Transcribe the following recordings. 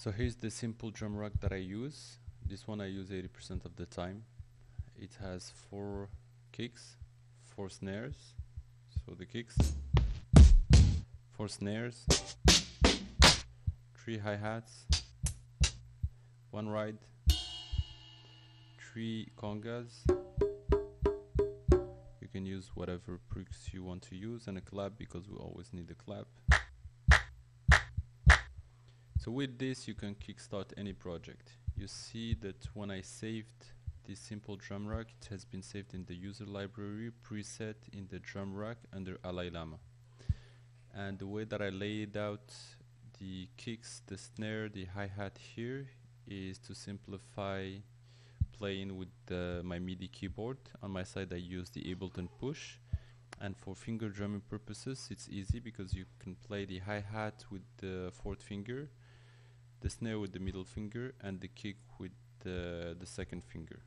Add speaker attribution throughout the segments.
Speaker 1: So here's the simple drum rack that I use. This one I use 80% of the time. It has 4 kicks, 4 snares. So the kicks, 4 snares, 3 hi-hats, 1 ride, 3 congas. You can use whatever pricks you want to use, and a clap because we always need a clap. So with this you can kickstart any project. You see that when I saved this simple drum rack, it has been saved in the user library preset in the drum rack under Alay Lama. And the way that I laid out the kicks, the snare, the hi-hat here is to simplify playing with my MIDI keyboard. On my side I use the Ableton push, and for finger drumming purposes it's easy because you can play the hi-hat with the 4th finger, the snare with the middle finger, and the kick with the 2nd finger.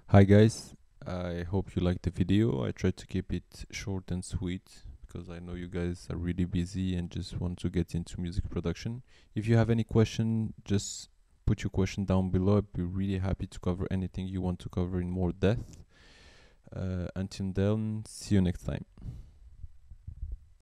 Speaker 1: Hi guys, I hope you liked the video. I tried to keep it short and sweet because I know you guys are really busy and just want to get into music production. If you have any question, just put your question down below. I'd be really happy to cover anything you want to cover in more depth. Until then, see you next time.